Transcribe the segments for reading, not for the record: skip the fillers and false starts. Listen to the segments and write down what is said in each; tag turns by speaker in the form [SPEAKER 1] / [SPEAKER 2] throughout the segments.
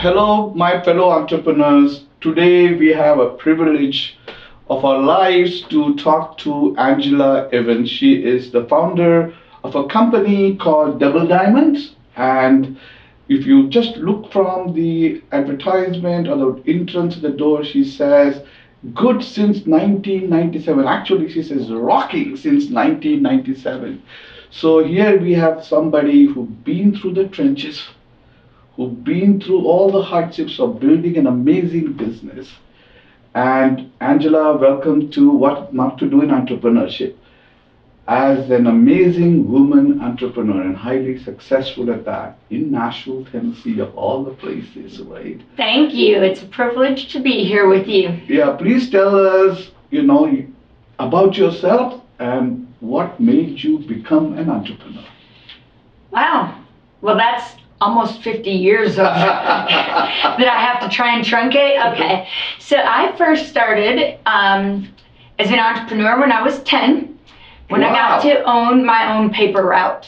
[SPEAKER 1] Hello, my fellow entrepreneurs. Today we have a privilege of our lives to talk to Angela Evans. She is the founder of a company called Double Diamonds. And if you just look from the advertisement or the entrance to the door, she says, good since 1997. Actually, she says rocking since 1997. So here we have somebody who's been through the trenches, who've been through all the hardships of building an amazing business. And Angela, welcome to What Not to Do in Entrepreneurship. As an amazing woman entrepreneur and highly successful at that in Nashville, Tennessee, of all the places, right?
[SPEAKER 2] Thank you. It's a privilege to be here with you.
[SPEAKER 1] Yeah, please tell us, about yourself and what made you become an entrepreneur.
[SPEAKER 2] Wow. Well, that's almost 50 years of that I have to try and truncate. Okay. So I first started as an entrepreneur when I was 10, when I got to own my own paper route,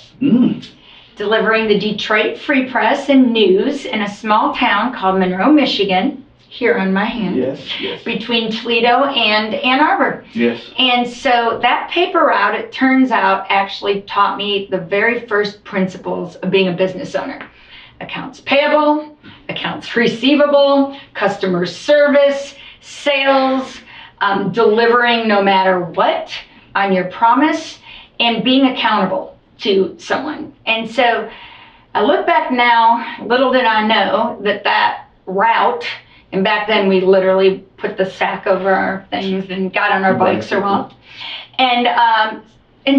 [SPEAKER 2] delivering the Detroit Free Press and news in a small town called Monroe, Michigan, here on my hand,
[SPEAKER 1] yes.
[SPEAKER 2] between Toledo and Ann Arbor.
[SPEAKER 1] Yes.
[SPEAKER 2] And so that paper route, it turns out, actually taught me the very first principles of being a business owner. Accounts payable, accounts receivable, customer service, sales, delivering no matter what on your promise, and being accountable to someone. And so I look back now, little did I know that route, and back then we literally put the sack over our things and got on our bikes or walked. And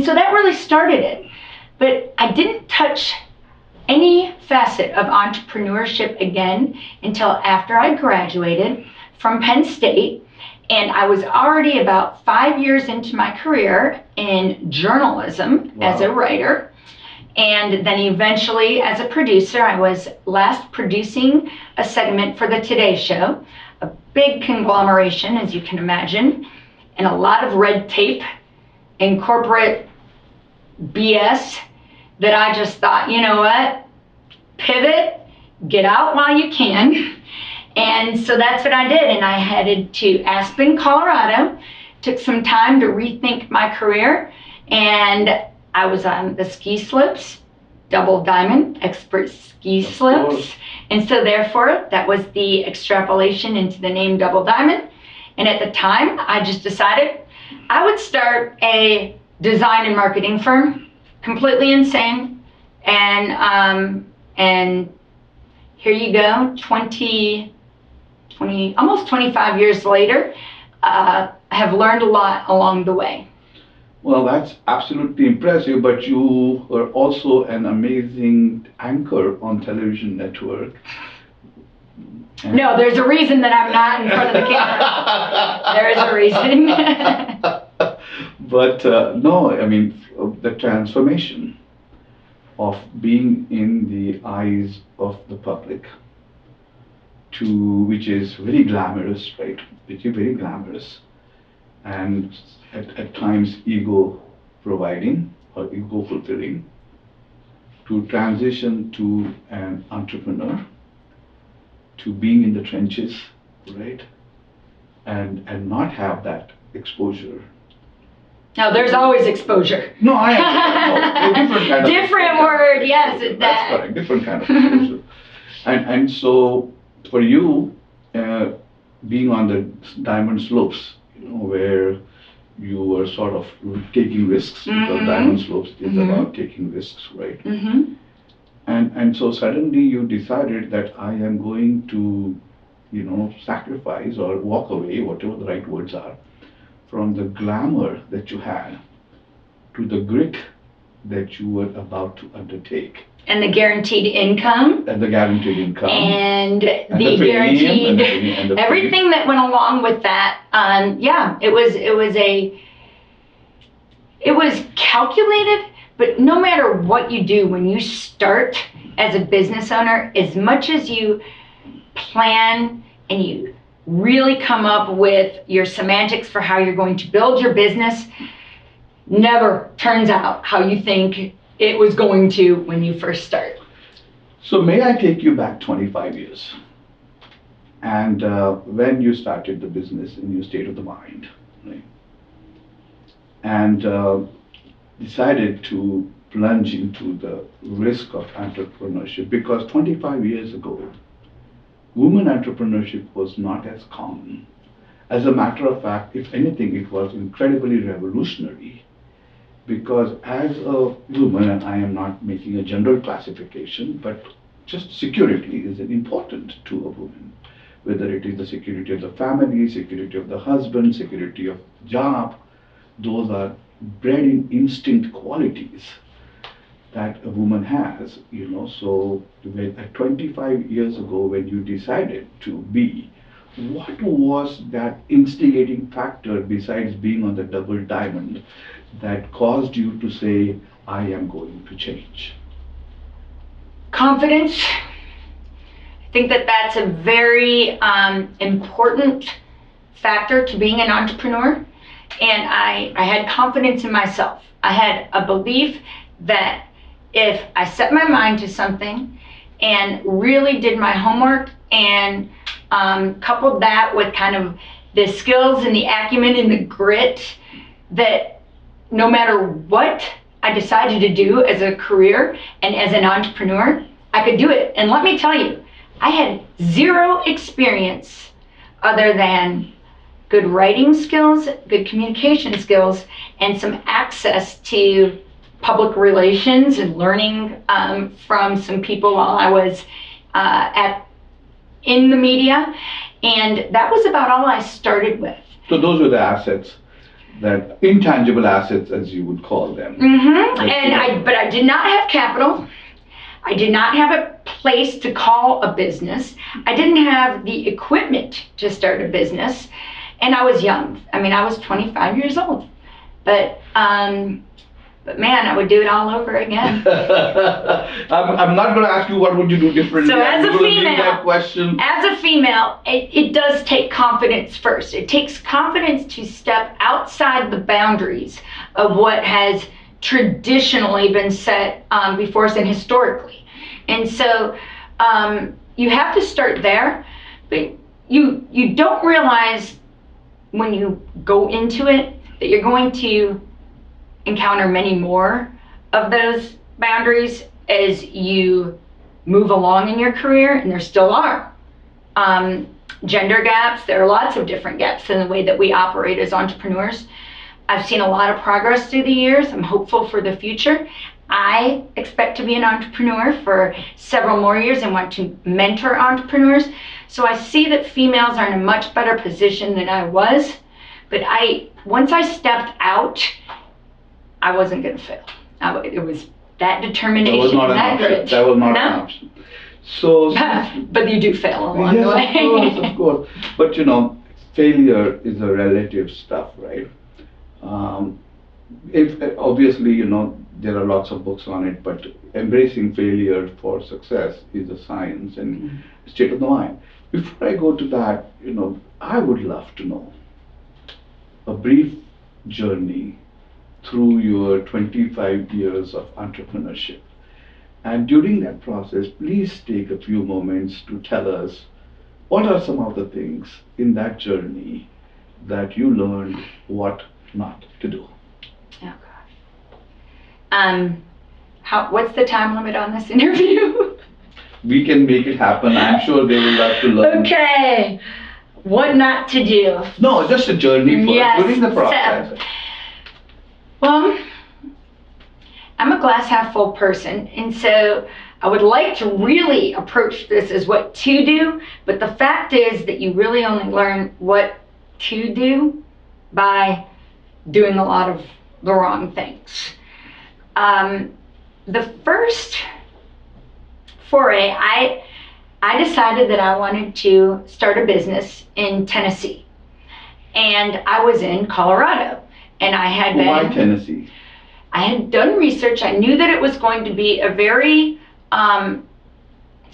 [SPEAKER 2] so that really started it. But I didn't touch any facet of entrepreneurship again until after I graduated from Penn State. And I was already about 5 years into my career in journalism as a writer. And then eventually as a producer. I was last producing a segment for the Today Show, a big conglomeration, as you can imagine, and a lot of red tape and corporate BS that I just thought, you know what, pivot, get out while you can. And so that's what I did. And I headed to Aspen, Colorado, took some time to rethink my career. And I was on the ski slopes, Double Diamond, expert ski slopes. And so therefore, that was the extrapolation into the name Double Diamond. And at the time, I just decided I would start a design and marketing firm, completely insane. And here you go, almost 25 years later, I have learned a lot along the way.
[SPEAKER 1] Well, that's absolutely impressive, but you were also an amazing anchor on television network.
[SPEAKER 2] No, there's a reason that I'm not in front of the camera. There is a reason.
[SPEAKER 1] But no, I mean, the transformation of being in the eyes of the public, which is very glamorous, right? Which is very glamorous, and at times ego providing or ego fulfilling, to transition to an entrepreneur, to being in the trenches, right? And not have that exposure.
[SPEAKER 2] Now, there's always exposure.
[SPEAKER 1] No, I am. No, different kind of
[SPEAKER 2] different word, yes.
[SPEAKER 1] That's correct. Different kind of exposure. And so for you, being on the diamond slopes, where you were sort of taking risks, because diamond slopes is about taking risks, right? And so suddenly you decided that I am going to, sacrifice or walk away, whatever the right words are, from the glamour that you had to the grit that you were about to undertake.
[SPEAKER 2] And the guaranteed income.
[SPEAKER 1] And the guaranteed income.
[SPEAKER 2] And the guaranteed, and everything that went along with that. It was calculated, but no matter what you do when you start as a business owner, as much as you plan and you really come up with your semantics for how you're going to build your business, never turns out how you think it was going to when you first start.
[SPEAKER 1] So may I take you back 25 years? and when you started the business in your state of the mind, right? And decided to plunge into the risk of entrepreneurship because 25 years ago, women entrepreneurship was not as common. As a matter of fact, if anything, it was incredibly revolutionary because as a woman, and I am not making a general classification, but just security is important to a woman, whether it is the security of the family, security of the husband, security of job. Those are bred in instinct qualities that a woman has, you know. So at 25 years ago, when you decided to be, what was that instigating factor besides being on the double diamond that caused you to say, I am going to change?
[SPEAKER 2] Confidence. I think that that's a very important factor to being an entrepreneur. And I had confidence in myself. I had a belief that if I set my mind to something and really did my homework and coupled that with kind of the skills and the acumen and the grit, that no matter what I decided to do as a career and as an entrepreneur, I could do it. And let me tell you, I had zero experience other than good writing skills, good communication skills, and some access to public relations and learning from some people while I was in the media. And that was about all I started with.
[SPEAKER 1] So those were the assets, that intangible assets, as you would call them.
[SPEAKER 2] But I did not have capital. I did not have a place to call a business. I didn't have the equipment to start a business. And I was young. I mean, I was 25 years old. But man, I would do it all over again.
[SPEAKER 1] I'm not going to ask you what would you do differently.
[SPEAKER 2] So as a female,
[SPEAKER 1] that question.
[SPEAKER 2] As a female, it does take confidence first. It takes confidence to step outside the boundaries of what has traditionally been set before us and historically. And so you have to start there, but you don't realize when you go into it that you're going to encounter many more of those boundaries as you move along in your career, and there still are. Gender gaps, there are lots of different gaps in the way that we operate as entrepreneurs. I've seen a lot of progress through the years. I'm hopeful for the future. I expect to be an entrepreneur for several more years and want to mentor entrepreneurs. So I see that females are in a much better position than I was. But once I stepped out, I wasn't going to fail. It was that determination and that grit.
[SPEAKER 1] That was not an option. So,
[SPEAKER 2] but you do fail along the way.
[SPEAKER 1] Yes, of course. But you know, failure is a relative stuff, right? If obviously, you know, there are lots of books on it, but embracing failure for success is a science and state of the mind. Before I go to that, you know, I would love to know a brief journey through your 25 years of entrepreneurship. And during that process, please take a few moments to tell us what are some of the things in that journey that you learned what not to do.
[SPEAKER 2] Oh gosh. What's the time limit on this interview?
[SPEAKER 1] We can make it happen. I'm sure they will love to learn.
[SPEAKER 2] Okay. What not to do?
[SPEAKER 1] No, just a journey for
[SPEAKER 2] Yes.
[SPEAKER 1] during the process.
[SPEAKER 2] Well, I'm a glass half full person, and so I would like to really approach this as what to do, but the fact is that you really only learn what to do by doing a lot of the wrong things. The first foray, I decided that I wanted to start a business in Tennessee, and I was in Colorado, and I had been.
[SPEAKER 1] Why Tennessee?
[SPEAKER 2] I had done research. I knew that it was going to be a very, that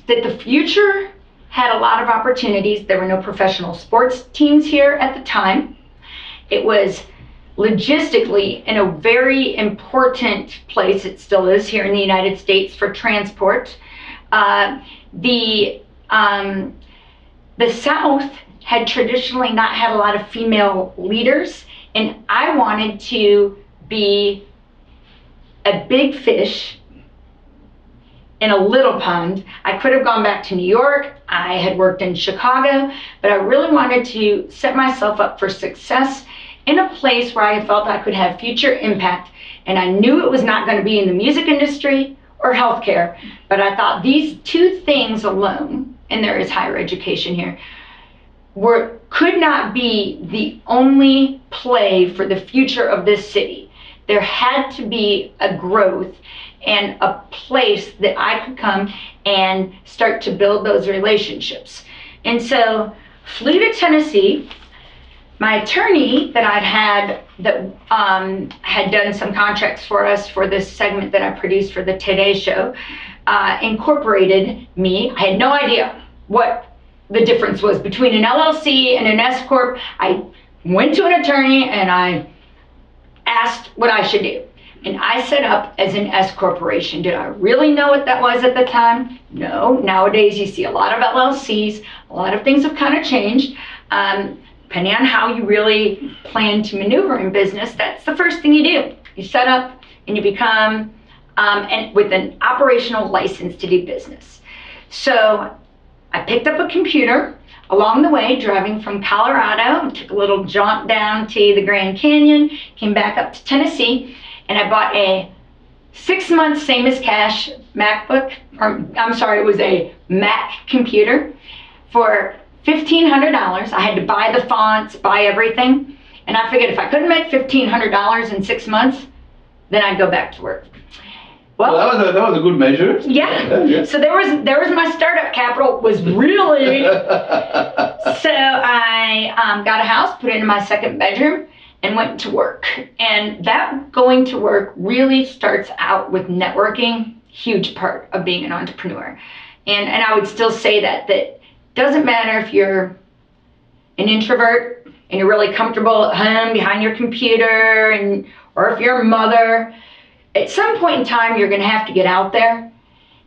[SPEAKER 2] the future had a lot of opportunities. There were no professional sports teams here at the time. It was logistically in a very important place. It still is here in the United States for transport. The the South had traditionally not had a lot of female leaders, and I wanted to be a big fish in a little pond. I could have gone back to New York. I had worked in Chicago, but I really wanted to set myself up for success in a place where I felt I could have future impact. And I knew it was not going to be in the music industry or healthcare, but I thought these two things alone, and there is higher education here, could not be the only play for the future of this city. There had to be a growth and a place that I could come and start to build those relationships. And so flew to Tennessee. My attorney that I'd had that had done some contracts for us for this segment that I produced for the Today Show incorporated me. I had no idea what the difference was between an LLC and an S Corp. I went to an attorney and I asked what I should do. And I set up as an S corporation. Did I really know what that was at the time? No. Nowadays you see a lot of LLCs. A lot of things have kind of changed. Depending on how you really plan to maneuver in business, that's the first thing you do. You set up and you become and with an operational license to do business. So I picked up a computer along the way, driving from Colorado, took a little jaunt down to the Grand Canyon, came back up to Tennessee, and I bought a 6 month same as cash MacBook, or I'm sorry, it was a Mac computer for $1,500. I had to buy the fonts, buy everything, and I figured if I couldn't make $1,500 in 6 months, then I'd go back to work.
[SPEAKER 1] Well, that was a good measure.
[SPEAKER 2] Yeah. So there was my startup capital was really. So I got a house, put it in my second bedroom, and went to work. And that going to work really starts out with networking, huge part of being an entrepreneur. And I would still say that doesn't matter if you're an introvert and you're really comfortable at home behind your computer, or if you're a mother. At some point in time, you're going to have to get out there,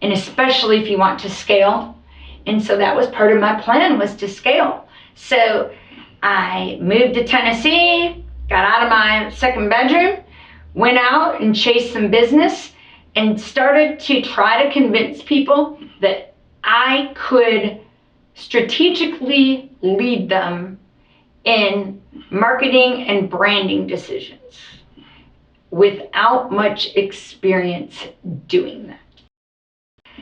[SPEAKER 2] and especially if you want to scale. And so that was part of my plan, was to scale. So I moved to Tennessee, got out of my second bedroom, went out and chased some business, and started to try to convince people that I could strategically lead them in marketing and branding decisions without much experience doing that.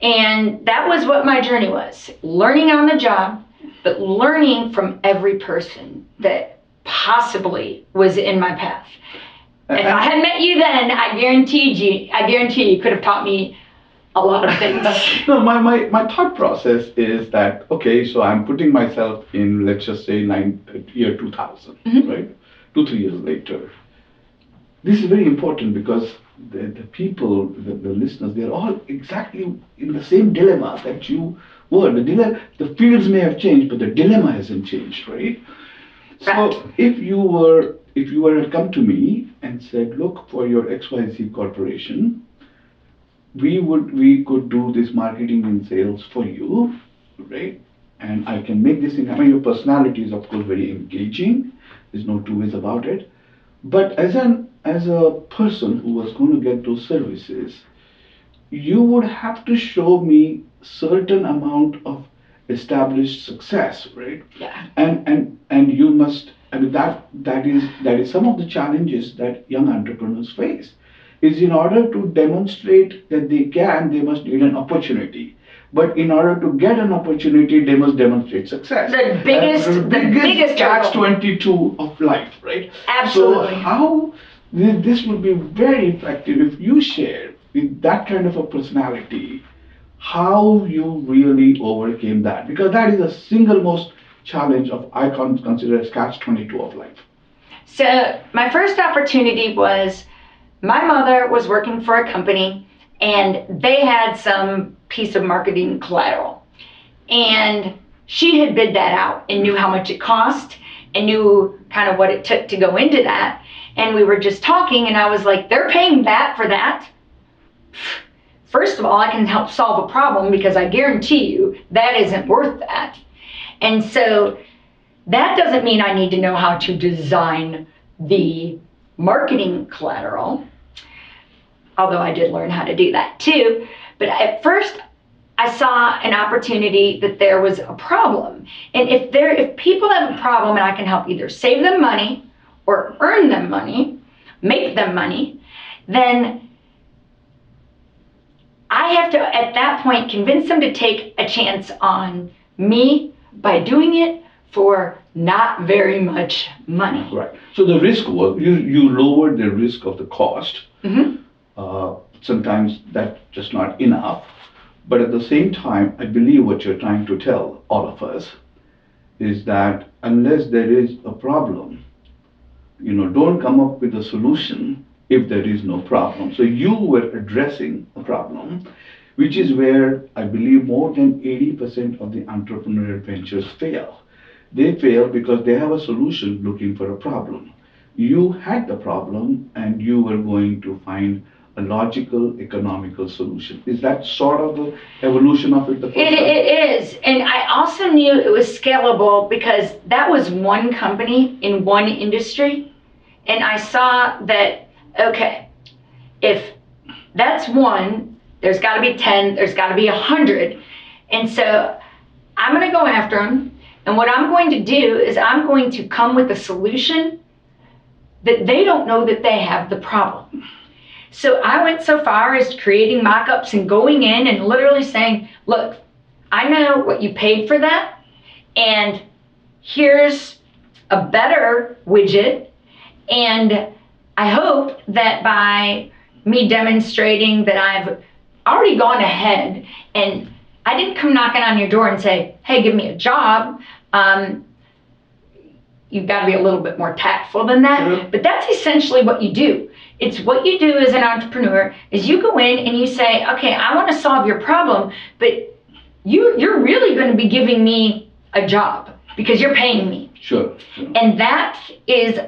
[SPEAKER 2] And that was what my journey was, learning on the job, but learning from every person that possibly was in my path. If I had met you then, I guarantee you could have taught me a lot of things.
[SPEAKER 1] No, my thought process is that, okay, so I'm putting myself in, let's just say, year 2000, right? 2-3 years later. This is very important because the people, the listeners, they're all exactly in the same dilemma that you were. The fields may have changed, but the dilemma hasn't changed, right? So if you were to come to me and said, look, for your XYZ corporation, we could do this marketing and sales for you, right? And I can make this thing happen. Your personality is of course very engaging. There's no two ways about it. But as a person who was going to get those services, you would have to show me certain amount of established success, right?
[SPEAKER 2] Yeah.
[SPEAKER 1] And you must. I mean that is some of the challenges that young entrepreneurs face. Is in order to demonstrate that they must need an opportunity. But in order to get an opportunity, they must demonstrate success.
[SPEAKER 2] The biggest
[SPEAKER 1] catch-22 of life, right?
[SPEAKER 2] Absolutely.
[SPEAKER 1] So how this would be very effective if you share with that kind of a personality how you really overcame that, because that is the single most challenge I consider as catch-22 of life.
[SPEAKER 2] So my first opportunity was, my mother was working for a company and they had some piece of marketing collateral. And she had bid that out and knew how much it cost and knew kind of what it took to go into that. And we were just talking and I was like, they're paying that for that? First of all, I can help solve a problem because I guarantee you that isn't worth that. And so that doesn't mean I need to know how to design the marketing collateral, although I did learn how to do that too. But at first, I saw an opportunity that there was a problem. And if people have a problem and I can help either save them money or earn them money, make them money, then I have to, at that point, convince them to take a chance on me by doing it for not very much money.
[SPEAKER 1] Right. So the risk was, you lowered the risk of the cost. Sometimes that's just not enough. But at the same time, I believe what you're trying to tell all of us is that unless there is a problem, don't come up with a solution if there is no problem. So you were addressing a problem, which is where I believe more than 80% of the entrepreneurial ventures fail. They fail because they have a solution looking for a problem. You had the problem and you were going to find a logical, economical solution. Is that sort of the evolution of it?
[SPEAKER 2] It is. And I also knew it was scalable because that was one company in one industry. And I saw that, okay, if that's one, there's got to be 10, there's got to be 100. And so I'm going to go after them. And what I'm going to do is I'm going to come with a solution that they don't know that they have the problem. So I went so far as creating mock-ups and going in and literally saying, look, I know what you paid for that, and here's a better widget, and I hope that by me demonstrating that I've already gone ahead and I didn't come knocking on your door and say, hey, give me a job. You've got to be a little bit more tactful than that.
[SPEAKER 1] Sure.
[SPEAKER 2] But that's essentially what you do. It's what you do as an entrepreneur is you go in and you say, okay, I want to solve your problem, but you're really going to be giving me a job because you're paying me.
[SPEAKER 1] Sure.
[SPEAKER 2] And that is,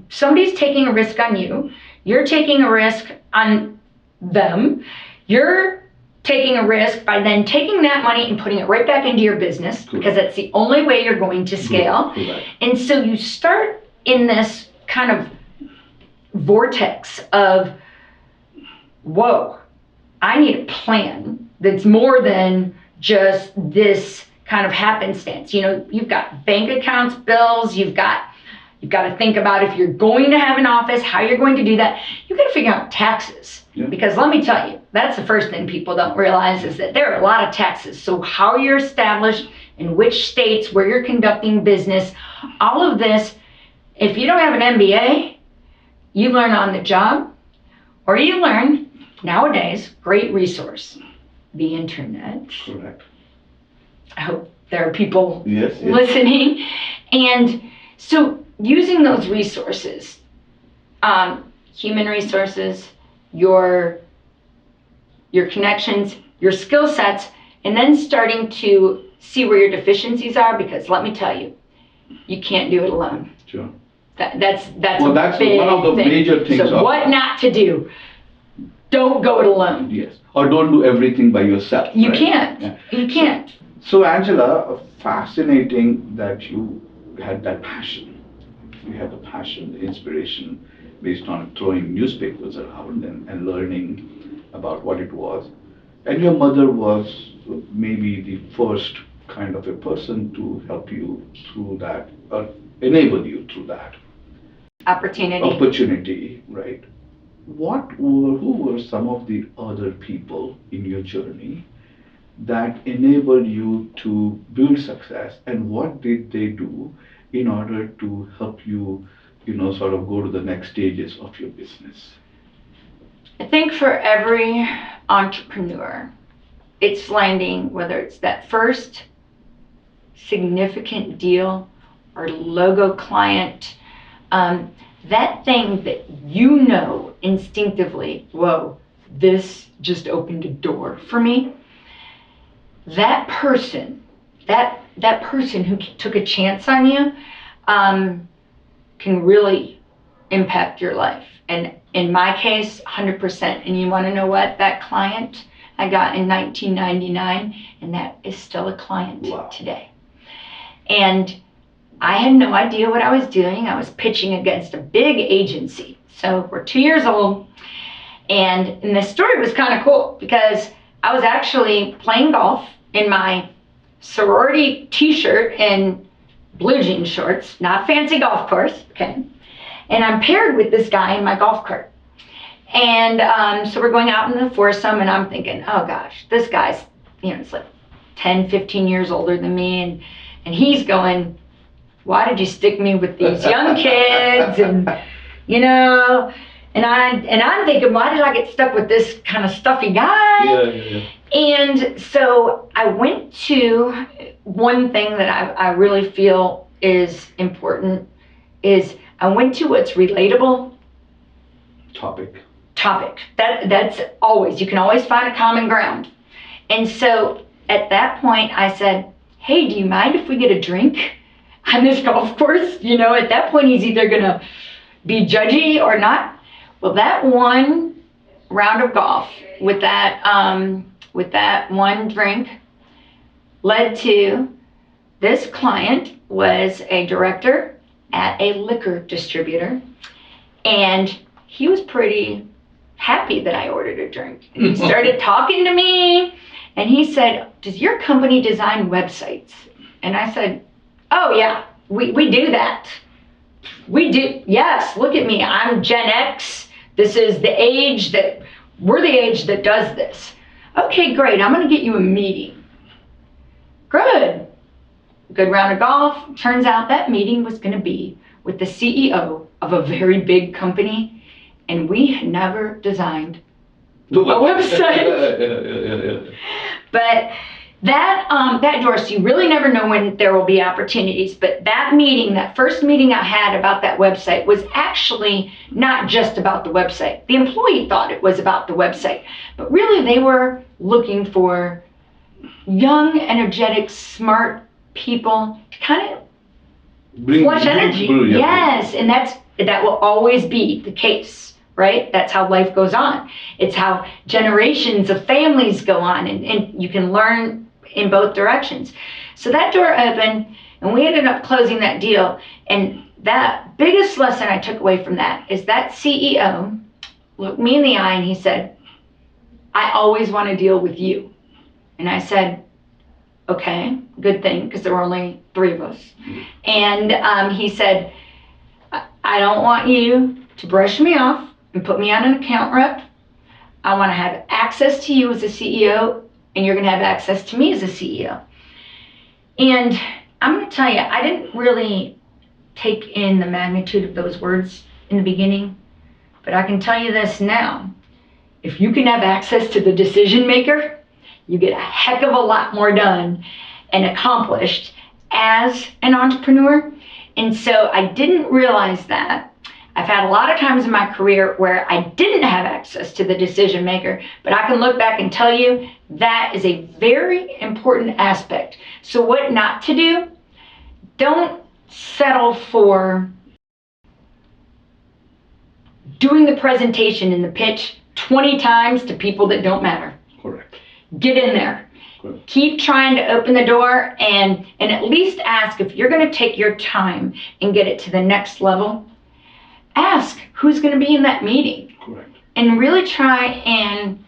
[SPEAKER 2] somebody's taking a risk on you. You're taking a risk on them. You're taking a risk by then taking that money and putting it right back into your business because that's the only way you're going to scale.
[SPEAKER 1] Correct.
[SPEAKER 2] And so you start in this kind of vortex of, whoa, I need a plan that's more than just this kind of happenstance. You've got bank accounts, bills, you've got to think about if you're going to have an office, how you're going to do that. You've got to figure out taxes. Yeah. Because let me tell you, that's the first thing people don't realize is that there are a lot of taxes. So how you're established, in which states, where you're conducting business, all of this, if you don't have an MBA, you learn on the job, or you learn, nowadays, great resource, the internet.
[SPEAKER 1] Correct.
[SPEAKER 2] I hope there are people
[SPEAKER 1] yes.
[SPEAKER 2] listening. And so using those resources, human resources, your connections, your skill sets, and then starting to see where your deficiencies are, because let me tell you, you can't do it alone.
[SPEAKER 1] Sure.
[SPEAKER 2] That's
[SPEAKER 1] one of the major things.
[SPEAKER 2] So what not to do? Don't go it alone.
[SPEAKER 1] Yes. Or don't do everything by yourself.
[SPEAKER 2] You
[SPEAKER 1] right?
[SPEAKER 2] can't.
[SPEAKER 1] Yeah.
[SPEAKER 2] You can't.
[SPEAKER 1] So Angela, fascinating that you had that passion. You had the passion, the inspiration based on throwing newspapers around and learning about what it was. And your mother was maybe the first kind of a person to help you through that, or enable you through that. Opportunity, right. Who were some of the other people in your journey that enabled you to build success, and what did they do in order to help you, sort of go to the next stages of your business?
[SPEAKER 2] I think for every entrepreneur, it's landing, whether it's that first significant deal or logo client, that thing that instinctively, whoa, this just opened a door for me. That person who took a chance on you can really impact your life. And in my case, 100%. And you want to know what? That client I got in 1999, and that is still a client today. And I had no idea what I was doing. I was pitching against a big agency. So we're 2 years old. And this story was kind of cool because I was actually playing golf in my sorority t-shirt and blue jean shorts, not fancy golf course, okay? And I'm paired with this guy in my golf cart. And so we're going out in the foursome, and I'm thinking, oh gosh, this guy's, it's like 10, 15 years older than me, and he's going, why did you stick me with these young kids? And and I'm thinking, why did I get stuck with this kind of stuffy guy?
[SPEAKER 1] Yeah.
[SPEAKER 2] And so I went to one thing that I really feel is important is I went to what's relatable.
[SPEAKER 1] Topic.
[SPEAKER 2] That's always, you can always find a common ground. And so at that point I said, hey, do you mind if we get a drink on this golf course? At that point he's either gonna be judgy or not. Well, that one round of golf with that one drink led to this client was a director at a liquor distributor, and he was pretty happy that I ordered a drink. And he started talking to me, and he said, does your company design websites? And I said, oh yeah, we do that. We do, yes, look at me, I'm Gen X. This is we're the age that does this. Okay, great, I'm gonna get you a meeting. Good round of golf. Turns out that meeting was gonna be with the CEO of a very big company, and we had never designed a website.
[SPEAKER 1] Yeah.
[SPEAKER 2] But that door, so you really never know when there will be opportunities. But that first meeting I had about that website was actually not just about the website. The employee thought it was about the website, but really they were looking for young, energetic, smart people to kind of flush energy. Yes, and that will always be the case, right? That's how life goes on. It's how generations of families go on, and you can learn in both directions. So that door opened, and we ended up closing that deal. And that biggest lesson I took away from that is that CEO looked me in the eye and he said, I always want to deal with you. And I said, okay, good thing, because there were only 3 of us. And he said, I don't want you to brush me off and put me on an account rep. I want to have access to you as a CEO, and you're going to have access to me as a CEO. And I'm going to tell you, I didn't really take in the magnitude of those words in the beginning, but I can tell you this now. If you can have access to the decision maker, you get a heck of a lot more done and accomplished as an entrepreneur. And so I didn't realize that. I've had a lot of times in my career where I didn't have access to the decision maker, but I can look back and tell you that is a very important aspect. So what not to do? Don't settle for doing the presentation and the pitch 20 times to people that don't matter.
[SPEAKER 1] Correct.
[SPEAKER 2] Get in there.
[SPEAKER 1] Correct.
[SPEAKER 2] Keep trying to open the door, and at least ask, if you're going to take your time and get it to the next level, ask who's going to be in that meeting.
[SPEAKER 1] Correct.
[SPEAKER 2] And really try and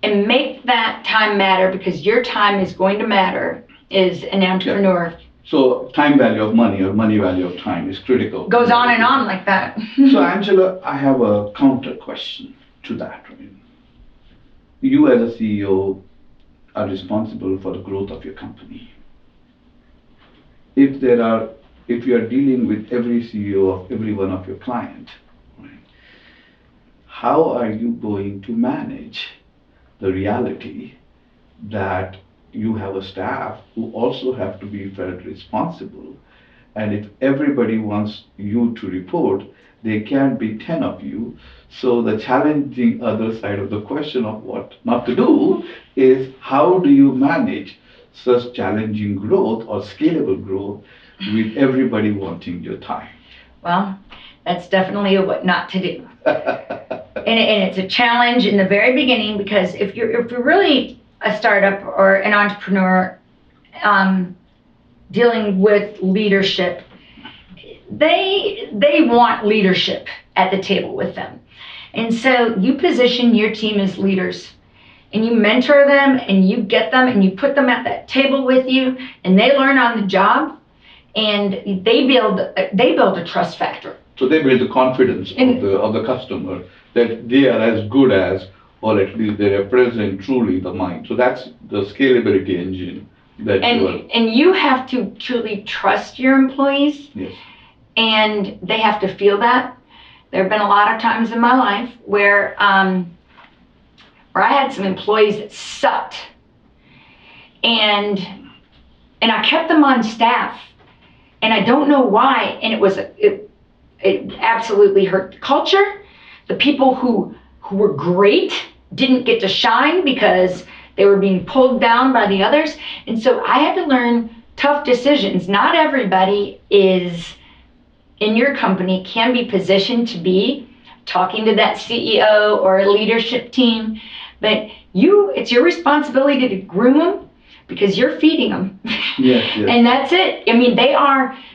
[SPEAKER 2] make that time matter, because your time is going to matter as an entrepreneur.
[SPEAKER 1] Yeah. So time value of money or money value of time is critical.
[SPEAKER 2] Goes on and on like that.
[SPEAKER 1] So Angela, I have a counter question to that. Right? You as a CEO are responsible for the growth of your company. If you are dealing with every CEO of every one of your clients, right, how are you going to manage the reality that you have a staff who also have to be felt responsible, and if everybody wants you to report, there can't be 10 of you. So the challenging other side of the question of what not to do is, how do you manage such challenging growth or scalable growth with everybody wanting your time?
[SPEAKER 2] Well, that's definitely a what not to do. And it's a challenge in the very beginning, because if you're really a startup or an entrepreneur, dealing with leadership, they want leadership at the table with them. And so you position your team as leaders and you mentor them and you get them and you put them at that table with you and they learn on the job and they build a trust factor.
[SPEAKER 1] So they build the confidence of the customer that they are as good as, or at least they represent truly the mind. So that's the scalability engine that you are.
[SPEAKER 2] And you have to truly trust your employees.
[SPEAKER 1] Yes.
[SPEAKER 2] And they have to feel that. There have been a lot of times in my life where I had some employees that sucked, and I kept them on staff, and I don't know why. And it absolutely hurt the culture. The people who were great didn't get to shine because they were being pulled down by the others. And so I had to learn tough decisions. Not everybody is in your company can be positioned to be talking to that CEO or a leadership team, but it's your responsibility to groom them because you're feeding them.
[SPEAKER 1] Yes.
[SPEAKER 2] And that's it. I mean,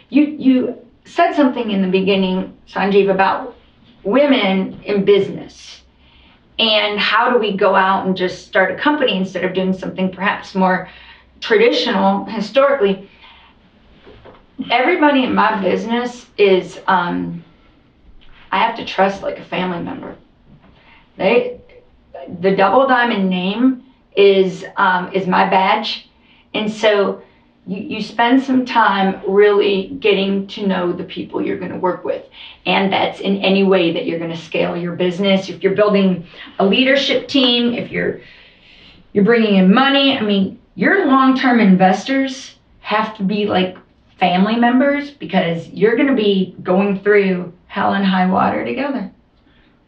[SPEAKER 2] you said something in the beginning, Sanjeev, about women in business and how do we go out and just start a company instead of doing something perhaps more traditional historically. Everybody in my business is, I have to trust like a family member. The Double Diamond name is my badge. And so you spend some time really getting to know the people you're going to work with. And that's in any way that you're going to scale your business. If you're building a leadership team, if you're bringing in money, I mean, your long-term investors have to be like family members because you're going to be going through hell and high water together.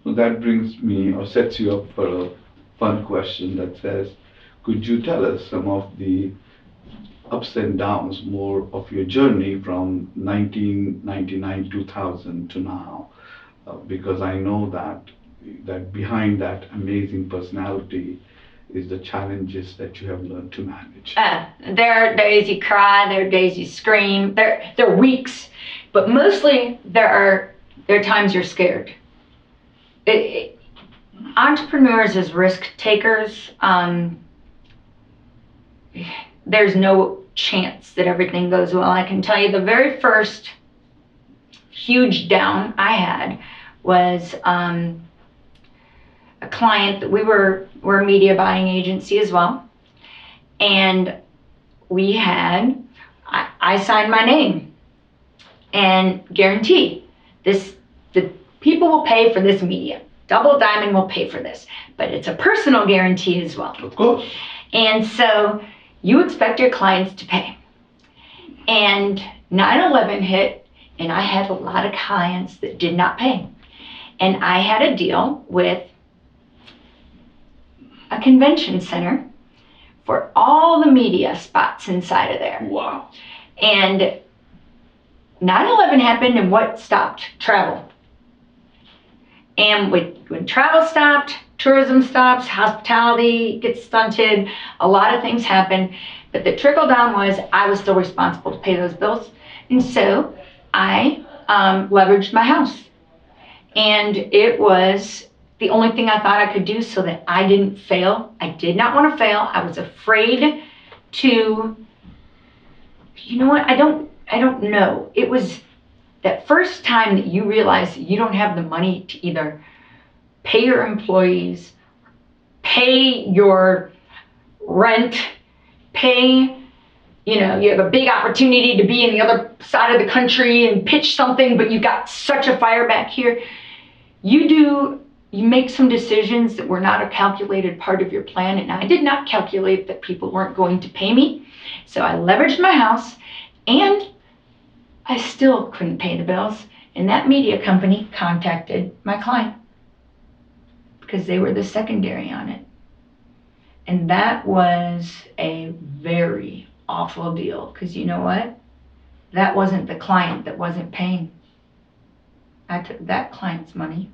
[SPEAKER 1] So that brings me or sets you up for a fun question that says, could you tell us some of the ups and downs more of your journey from 1999, 2000 to now? Because I know that behind that amazing personality is the challenges that you have learned to manage.
[SPEAKER 2] There are days you cry, there are days you scream, there are weeks, but mostly there are times you're scared. Entrepreneurs as risk takers, there's no chance that everything goes well. I can tell you the very first huge down I had was a client that we're a media buying agency as well. And I signed my name and guarantee the people will pay for this media. Double Diamond will pay for this, but it's a personal guarantee as well.
[SPEAKER 1] Of course.
[SPEAKER 2] And so you expect your clients to pay. And 9/11 hit, and I had a lot of clients that did not pay. And I had a deal with a convention center for all the media spots inside of there.
[SPEAKER 1] Wow.
[SPEAKER 2] And 9/11 happened, and what stopped? Travel. And when travel stopped, tourism stops, hospitality gets stunted, a lot of things happen. But the trickle down was I was still responsible to pay those bills. And so I leveraged my house. And it was the only thing I thought I could do so that I didn't fail. I did not want to fail. I was afraid to, you know what, I don't know. It was that first time that you realize that you don't have the money to either pay your employees, pay your rent, pay, you have a big opportunity to be in the other side of the country and pitch something, but you got such a fire back here. You make some decisions that were not a calculated part of your plan, and I did not calculate that people weren't going to pay me. So I leveraged my house, and I still couldn't pay the bills. And that media company contacted my client because they were the secondary on it. And that was a very awful deal because you know what? That wasn't the client that wasn't paying. I took that client's money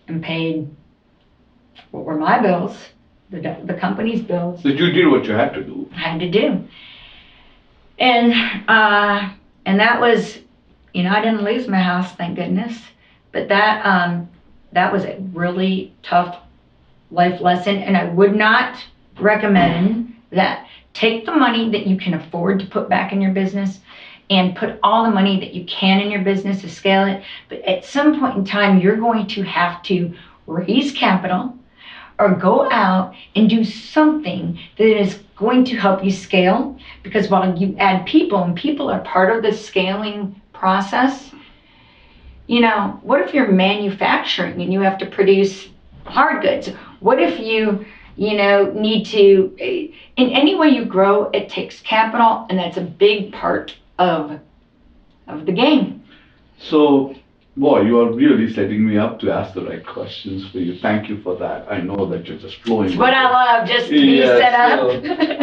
[SPEAKER 2] and paid what were my bills, the company's bills.
[SPEAKER 1] So you did what you had to do.
[SPEAKER 2] I had to do. And and that was, I didn't lose my house, thank goodness. But that was a really tough life lesson, and I would not recommend that. Take the money that you can afford to put back in your business and put all the money that you can in your business to scale it. But at some point in time, you're going to have to raise capital or go out and do something that is going to help you scale. Because while you add people, and people are part of the scaling process, what if you're manufacturing and you have to produce hard goods? What if you need to, in any way you grow, it takes capital, and that's a big part of the game.
[SPEAKER 1] So, boy, you are really setting me up to ask the right questions for you. Thank you for that. I know that you're just flowing.
[SPEAKER 2] It's what I love, just to be set up.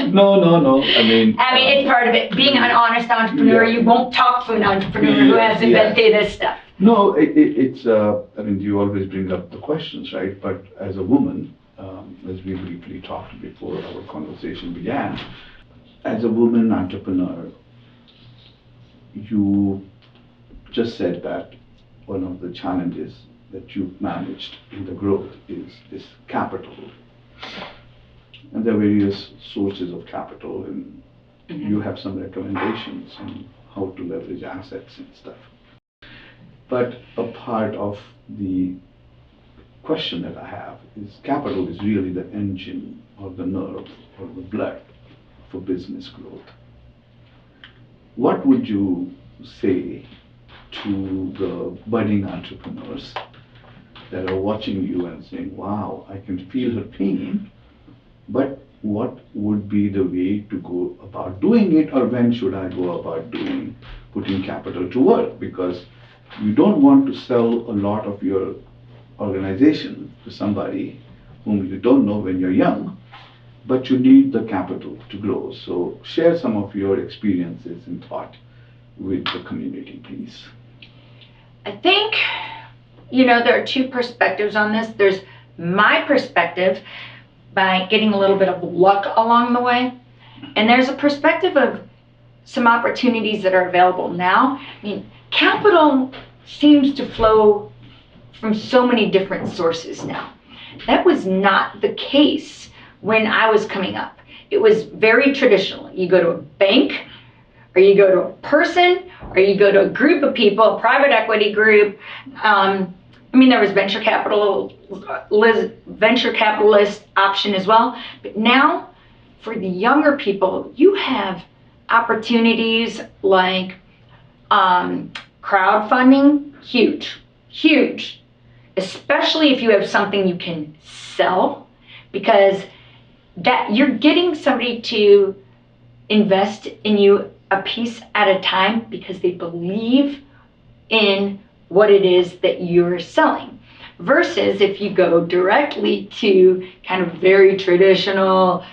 [SPEAKER 1] No.
[SPEAKER 2] I mean, it's part of it. Being an honest entrepreneur, you won't talk to an entrepreneur who hasn't been through this stuff.
[SPEAKER 1] No, it's, you always bring up the questions, right? But as a woman, as we briefly talked before our conversation began, as a woman entrepreneur, you just said that one of the challenges that you've managed in the growth is capital. And there are various sources of capital, and you have some recommendations on how to leverage assets and stuff. But a part of the question that I have is capital is really the engine or the nerve or the blood for business growth. What would you say to the budding entrepreneurs that are watching you and saying, wow, I can feel her pain, but what would be the way to go about doing it, or when should I go about putting capital to work? Because you don't want to sell a lot of your organization to somebody whom you don't know when you're young, but you need the capital to grow. So share some of your experiences and thought with the community, please.
[SPEAKER 2] I think, there are two perspectives on this. There's my perspective by getting a little bit of luck along the way, and there's a perspective of some opportunities that are available now. I mean, capital seems to flow from so many different sources now. That was not the case when I was coming up. It was very traditional. You go to a bank, or you go to a person, or you go to a group of people, a private equity group. There was venture capitalist option as well. But now, for the younger people, you have opportunities like crowdfunding, huge, especially if you have something you can sell, because that you're getting somebody to invest in you a piece at a time because they believe in what it is that you're selling. Versus if you go directly to kind of very traditional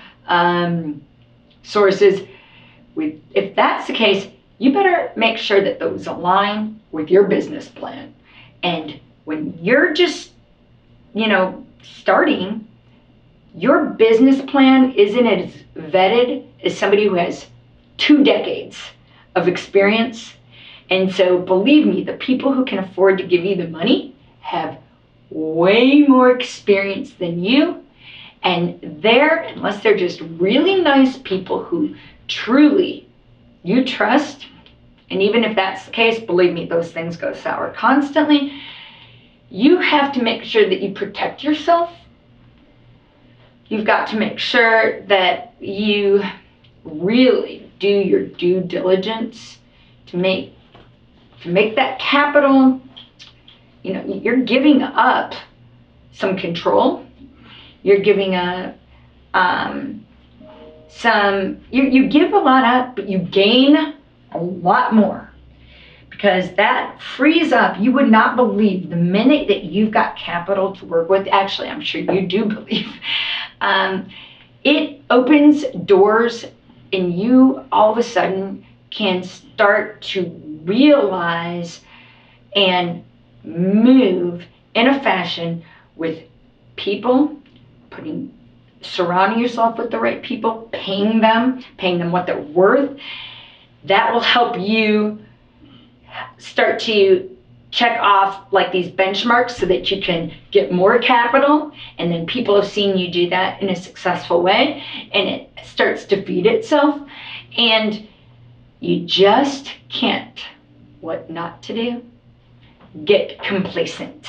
[SPEAKER 2] sources, if that's the case, you better make sure that those align with your business plan. And when you're just, starting, your business plan isn't as vetted as somebody who has 2 decades of experience. And so believe me, the people who can afford to give you the money have way more experience than you. And unless they're just really nice people who truly you trust, and even if that's the case, believe me, those things go sour constantly. You have to make sure that you protect yourself. You've got to make sure that you really do your due diligence to make that capital. You're giving up some control. You're giving up you give a lot up, but you gain a lot more. Because that frees up, you would not believe the minute that you've got capital to work with. Actually, I'm sure you do believe. It opens doors, and you all of a sudden can start to realize and move in a fashion with people, surrounding yourself with the right people, paying them what they're worth. that will help you start to check off like these benchmarks so that you can get more capital, and then people have seen you do that in a successful way, and it starts to feed itself, and you just can't, what not to do, get complacent.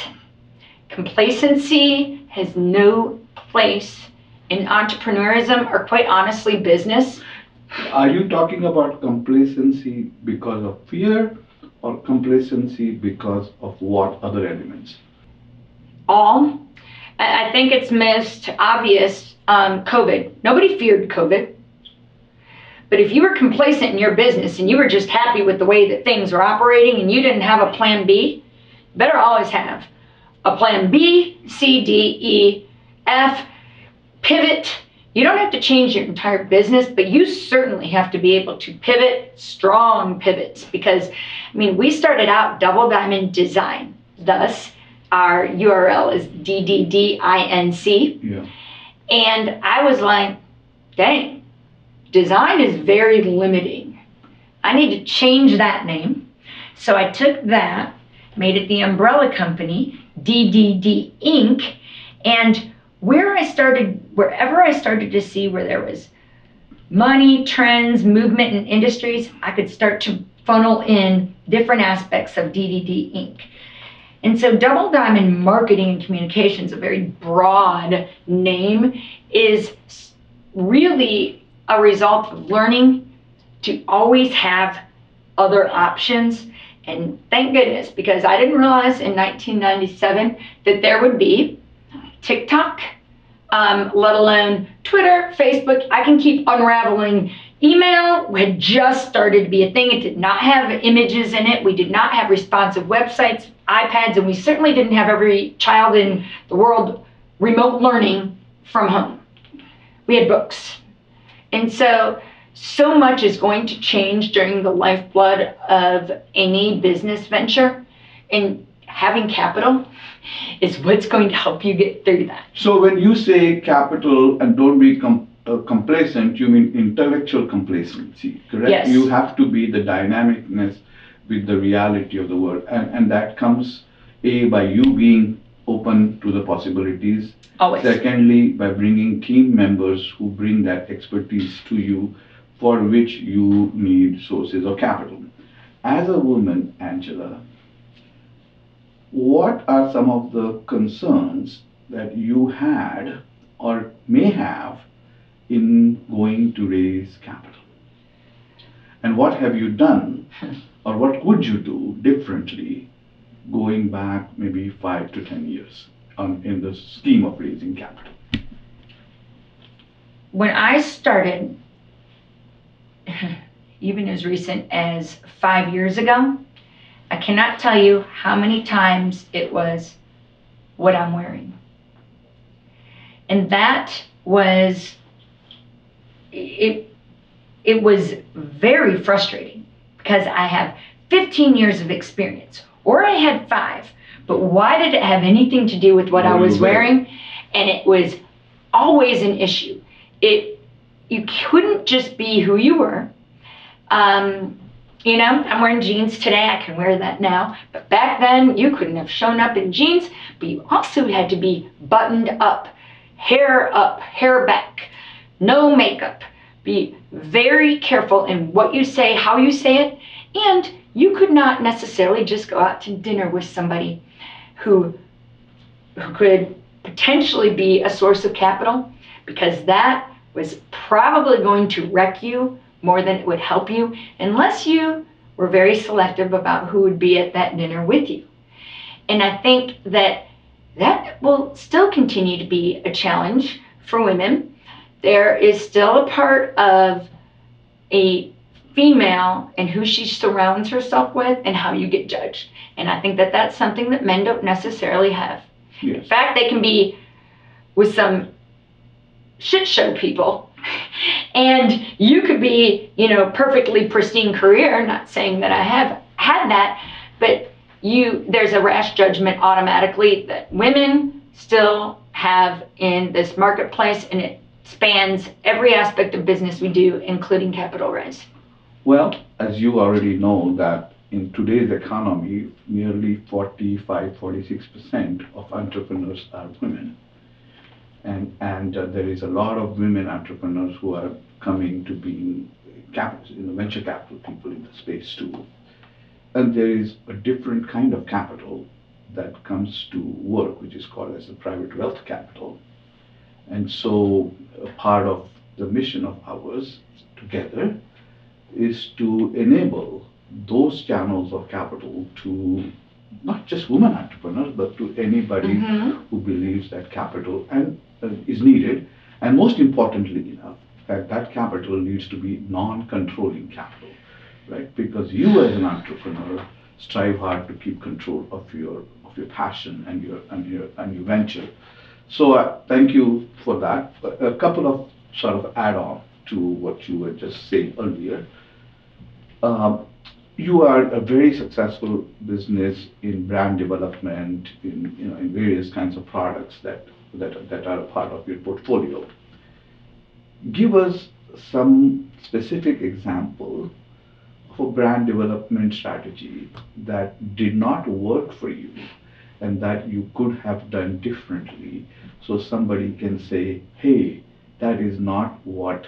[SPEAKER 2] Complacency has no place in entrepreneurism, or quite honestly business.
[SPEAKER 1] Are you talking about complacency because of fear or complacency because of what other elements?
[SPEAKER 2] All. I think it's most obvious, COVID. Nobody feared COVID. But if you were complacent in your business and you were just happy with the way that things were operating and you didn't have a plan B, you better always have a plan B, C, D, E, F, pivot. You don't have to change your entire business, but you certainly have to be able to pivot, strong pivots, because, I mean, we started out Double Diamond Design. Thus, our URL is DDDINC.
[SPEAKER 1] Yeah.
[SPEAKER 2] And I was like, dang, design is very limiting. I need to change that name. So I took that, made it the umbrella company, DDD Inc., and wherever I started to see where there was money, trends, movement in industries, I could start to funnel in different aspects of DDD Inc. And so Double Diamond Marketing and Communications, a very broad name, is really a result of learning to always have other options. And thank goodness, because I didn't realize in 1997 that there would be TikTok, let alone Twitter, Facebook. I can keep unraveling. Email had just started to be a thing. It did not have images in it. We did not have responsive websites, iPads, and we certainly didn't have every child in the world remote learning from home. We had books. And so much is going to change during the lifeblood of any business venture, and having capital is what's going to help you get through that.
[SPEAKER 1] So when you say capital and don't be complacent, you mean intellectual complacency, correct?
[SPEAKER 2] Yes.
[SPEAKER 1] You have to be the dynamicness with the reality of the world, and that comes by you being open to the possibilities.
[SPEAKER 2] Always.
[SPEAKER 1] Secondly, by bringing team members who bring that expertise to you, for which you need sources of capital. As a woman, Angela, what are some of the concerns that you had or may have in going to raise capital? And what have you done, or what could you do differently going back maybe 5 to 10 years in the scheme of raising capital?
[SPEAKER 2] When I started, even as recent as 5 years ago, I cannot tell you how many times it was what I'm wearing. And that was, it was very frustrating, because I have 15 years of experience, or I had 5, but why did it have anything to do with what I was wearing? And it was always an issue. You couldn't just be who you were. You know, I'm wearing jeans today, I can wear that now, but back then you couldn't have shown up in jeans, but you also had to be buttoned up, hair back, no makeup. Be very careful in what you say, how you say it, and you could not necessarily just go out to dinner with somebody who could potentially be a source of capital, because that was probably going to wreck you more than it would help you, unless you were very selective about who would be at that dinner with you. And I think that will still continue to be a challenge for women. There is still a part of a female and who she surrounds herself with and how you get judged. And I think that that's something that men don't necessarily have.
[SPEAKER 1] Yes.
[SPEAKER 2] In fact, they can be with some shit show people, and you could be, perfectly pristine career. Not saying that I have had that, but there's a rash judgment automatically that women still have in this marketplace, and it spans every aspect of business we do, including capital raise.
[SPEAKER 1] Well, as you already know that in today's economy, nearly 46% of entrepreneurs are women. And there is a lot of women entrepreneurs who are coming to being capital, venture capital people in the space too. And there is a different kind of capital that comes to work, which is called as the private wealth capital. And so a part of the mission of ours together is to enable those channels of capital to not just women entrepreneurs, but to anybody who believes that capital is needed, and most importantly enough, that capital needs to be non-controlling capital, right? Because you as an entrepreneur strive hard to keep control of your passion and your venture. So thank you for that. A couple of sort of add-on to what you were just saying earlier. Um, you are a very successful business in brand development, in various kinds of products that are a part of your portfolio. Give us some specific example of a brand development strategy that did not work for you and that you could have done differently, so somebody can say, hey, that is not what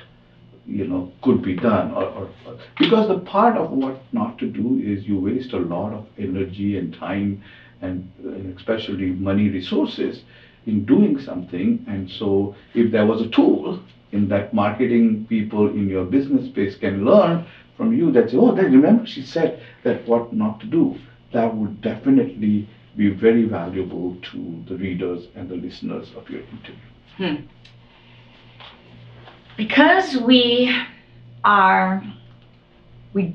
[SPEAKER 1] could be done, or because the part of what not to do is you waste a lot of energy and time and especially money resources in doing something. And so if there was a tool in that marketing people in your business space can learn from you, that say, oh, then remember she said that what not to do, that would definitely be very valuable to the readers and the listeners of your interview.
[SPEAKER 2] Because we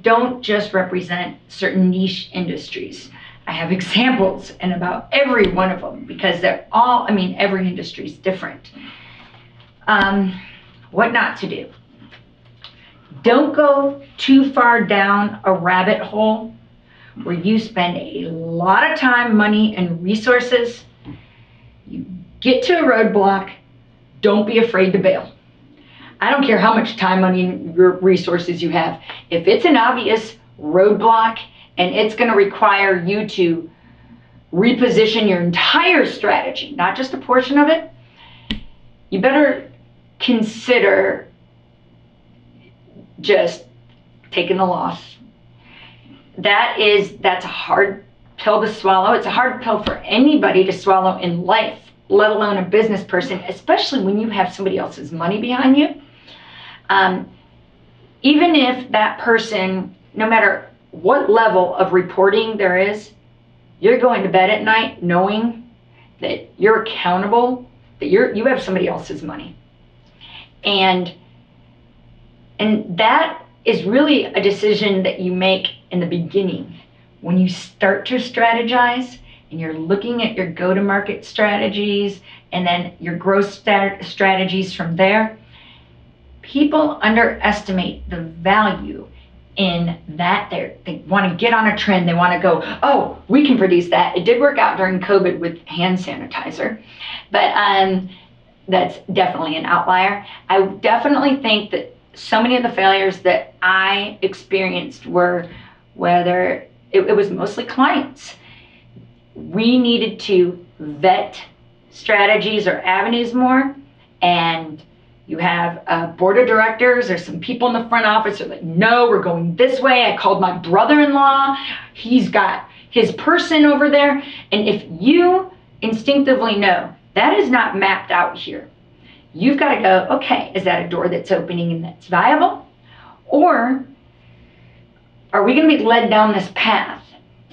[SPEAKER 2] don't just represent certain niche industries. I have examples in about every one of them because they're all, every industry is different. What not to do. Don't go too far down a rabbit hole where you spend a lot of time, money, and resources. You get to a roadblock, don't be afraid to bail. I don't care how much time, money, and resources you have. If it's an obvious roadblock and it's going to require you to reposition your entire strategy, not just a portion of it, you better consider just taking the loss. That's a hard pill to swallow. It's a hard pill for anybody to swallow in life, let alone a business person, especially when you have somebody else's money behind you. Even if that person, no matter what level of reporting there is, you're going to bed at night knowing that you're accountable, that you have somebody else's money. And that is really a decision that you make in the beginning. When you start to strategize and you're looking at your go-to-market strategies and then your growth strategies from there, people underestimate the value in that. They want to get on a trend. They want to go, oh, we can produce that. It did work out during COVID with hand sanitizer, but that's definitely an outlier. I definitely think that so many of the failures that I experienced were whether it was mostly clients. We needed to vet strategies or avenues more, and you have a board of directors or some people in the front office are like, no, we're going this way. I called my brother-in-law. He's got his person over there. And if you instinctively know that is not mapped out here, you've got to go, okay, is that a door that's opening and that's viable? Or are we going to be led down this path?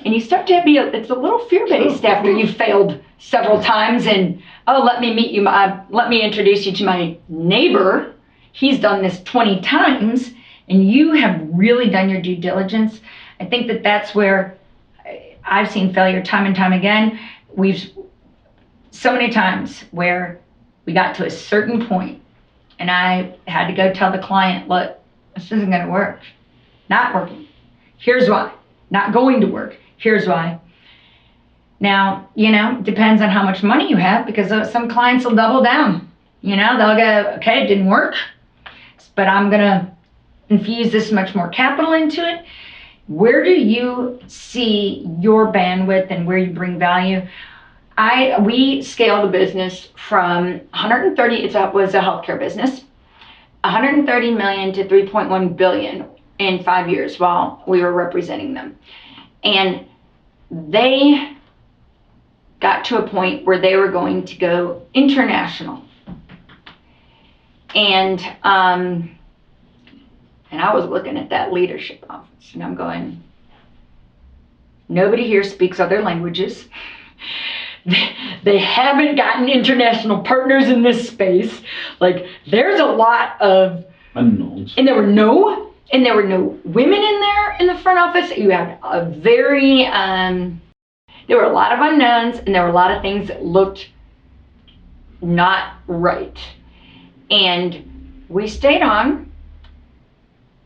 [SPEAKER 2] And you start to it's a little fear-based after you've failed several times and, oh, let me introduce you to my neighbor. He's done this 20 times and you have really done your due diligence. I think that that's where I've seen failure time and time again. We've so many times where we got to a certain point and I had to go tell the client, look, this isn't going to work. Not working. Here's why. Not going to work. Here's why. Now, depends on how much money you have, because some clients will double down. They'll go, okay, it didn't work, but I'm going to infuse this much more capital into it? Where do you see your bandwidth and where you bring value? We scaled the business from 130, was a healthcare business, 130 million to 3.1 billion in 5 years while we were representing them. And they got to a point where they were going to go international. And I was looking at that leadership office and I'm going, nobody here speaks other languages. They haven't gotten international partners in this space. Like, there's a lot of
[SPEAKER 1] unknowns.
[SPEAKER 2] And there were no women in there in the front office. You had a very, there were a lot of unknowns and there were a lot of things that looked not right. And we stayed on,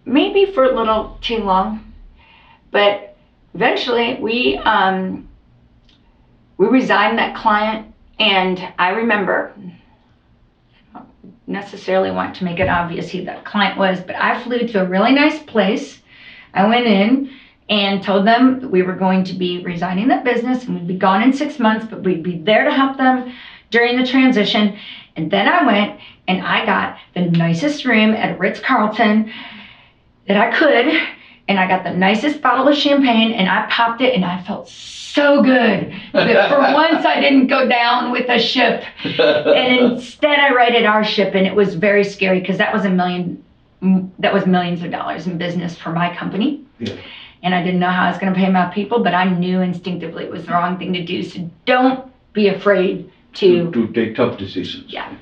[SPEAKER 2] maybe for a little too long, but eventually we resigned that client. And I remember, I don't necessarily want to make it obvious who that client was, but I flew to a really nice place. I went in and told them that we were going to be resigning that business and we'd be gone in 6 months, but we'd be there to help them during the transition. And then I went and I got the nicest room at a Ritz-Carlton that I could, and I got the nicest bottle of champagne and I popped it and I felt so good that for once I didn't go down with a ship, and instead I righted our ship. And it was very scary because that was millions of dollars in business for my company.
[SPEAKER 1] Yeah.
[SPEAKER 2] And I didn't know how I was going to pay my people, but I knew instinctively it was the wrong thing to do. So don't be afraid to
[SPEAKER 1] take tough decisions.
[SPEAKER 2] Yeah.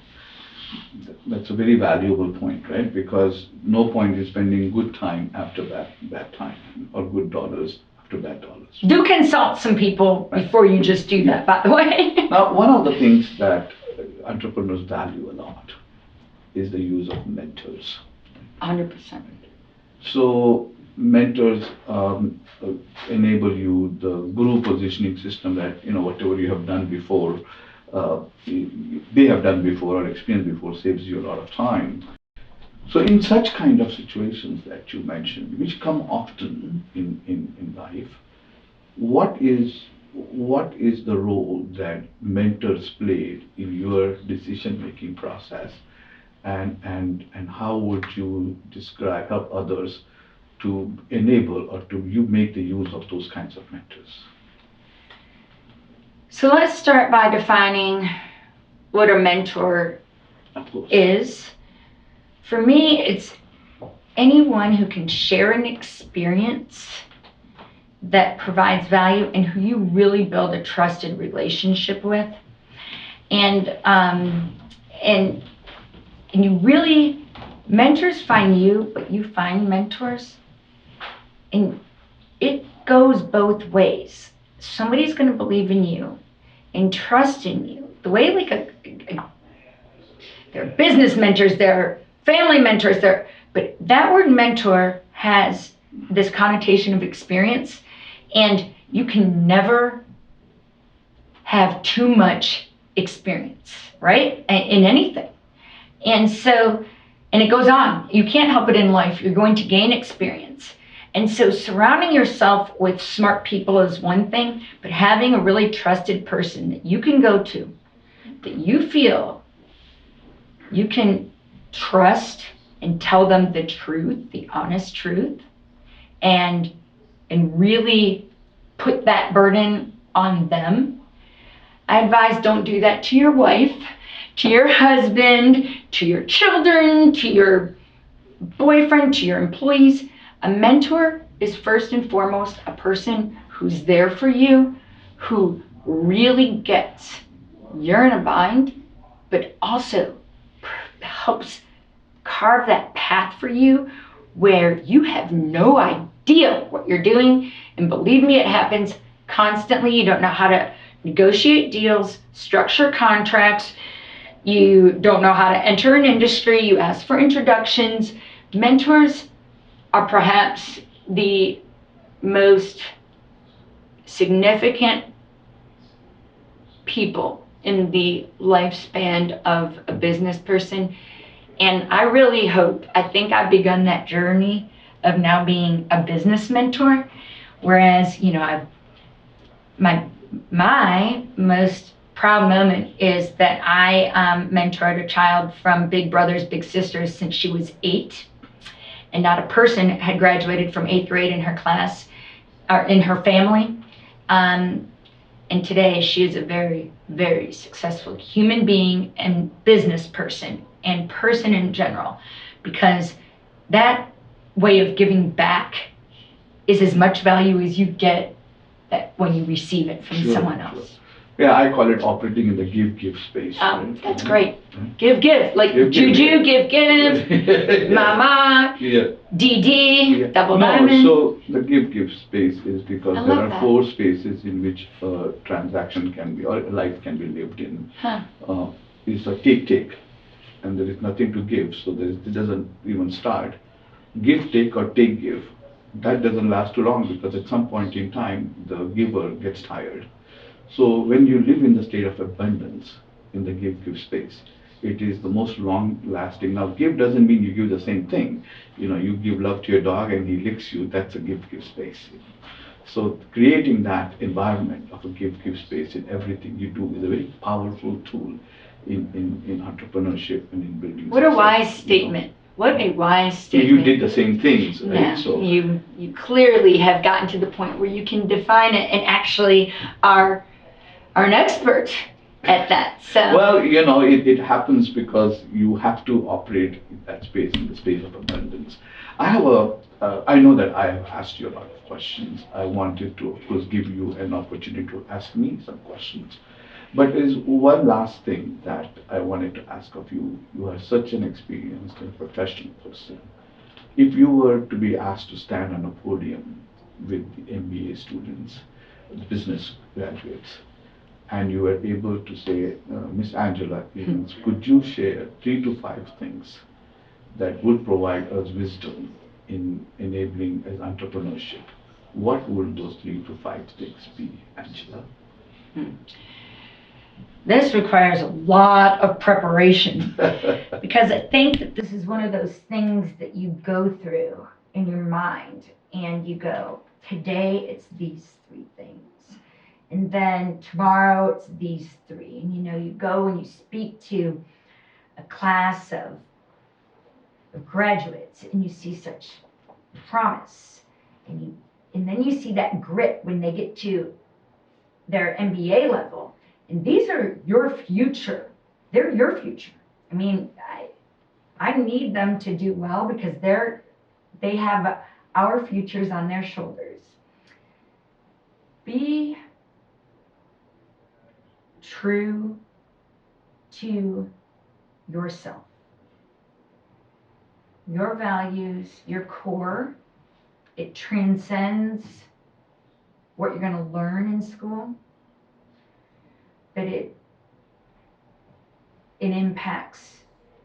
[SPEAKER 1] That's a very valuable point, right? Because no point in spending good time after bad time, or good dollars after bad dollars.
[SPEAKER 2] Do consult some people before you just do that, by the way.
[SPEAKER 1] Now, one of the things that entrepreneurs value a lot is the use of mentors.
[SPEAKER 2] 100%.
[SPEAKER 1] So mentors enable you the guru positioning system that, whatever you have done before, they have done before or experienced before, saves you a lot of time. So in such kind of situations that you mentioned, which come often in life, what is the role that mentors played in your decision-making process, and how would you help others to enable or to make the use of those kinds of mentors?
[SPEAKER 2] So let's start by defining what a mentor is. For me, it's anyone who can share an experience that provides value and who you really build a trusted relationship with. And you really, mentors find you, but you find mentors. And it goes both ways. Somebody's going to believe in you and trust in you. The way they're business mentors, they're family mentors, but that word mentor has this connotation of experience, and you can never have too much experience, right? In anything. And it goes on. You can't help it in life. You're going to gain experience. And so surrounding yourself with smart people is one thing, but having a really trusted person that you can go to, that you feel you can trust and tell them the truth, the honest truth, and really put that burden on them. I advise don't do that to your wife, to your husband, to your children, to your boyfriend, to your employees. A mentor is first and foremost a person who's there for you, who really gets you're in a bind, but also helps carve that path for you where you have no idea what you're doing. And believe me, it happens constantly. You don't know how to negotiate deals, structure contracts. You don't know how to enter an industry. You ask for introductions. Mentors are perhaps the most significant people in the lifespan of a business person. And I really hope, I think I've begun that journey of now being a business mentor, whereas, my most proud moment is that I mentored a child from Big Brothers Big Sisters since she was 8, and not a person had graduated from 8th grade in her class or in her family. And today she is a very, very successful human being and business person and person in general, because that way of giving back is as much value as you get that when you receive it from someone else.
[SPEAKER 1] Yeah, I call it operating in the give space.
[SPEAKER 2] Right? That's great. Give, like give, Juju, give, Mama, DD, Double Diamond.
[SPEAKER 1] So the give space is because there are 4 spaces in which a transaction can be, or life can be lived in. It's a take, and there is nothing to give, so it doesn't even start. Give, take, or take, give. That doesn't last too long, because at some point in time, the giver gets tired. So when you live in the state of abundance, in the give space, it is the most long lasting. Now, give doesn't mean you give the same thing. You give love to your dog and he licks you, that's a give space. So creating that environment of a give space in everything you do is a very powerful tool in entrepreneurship and in building
[SPEAKER 2] What
[SPEAKER 1] success.
[SPEAKER 2] A wise statement. What a wise statement.
[SPEAKER 1] You did the same things, right?
[SPEAKER 2] Yeah, so you clearly have gotten to the point where you can define it and actually are an expert at that. So
[SPEAKER 1] well, it happens because you have to operate in that space, in the space of abundance. I know that I have asked you a lot of questions. I wanted to, of course, give you an opportunity to ask me some questions. But there's one last thing that I wanted to ask of you. You are such an experienced and professional person. If you were to be asked to stand on a podium with the MBA students, business graduates, and you were able to say, Miss Angela Evans, could you share 3 to 5 things that would provide us wisdom in enabling as entrepreneurship? What would those 3 to 5 things be, Angela?
[SPEAKER 2] This requires a lot of preparation because I think that this is one of those things that you go through in your mind and you go, today it's these 3 things. And then tomorrow it's these 3. And you go and you speak to a class of graduates and you see such promise. And then you see that grit when they get to their MBA level. And these are your future. They're your future. I mean, I need them to do well because they have our futures on their shoulders. Be true to yourself. Your values, your core, it transcends what you're going to learn in school, but it impacts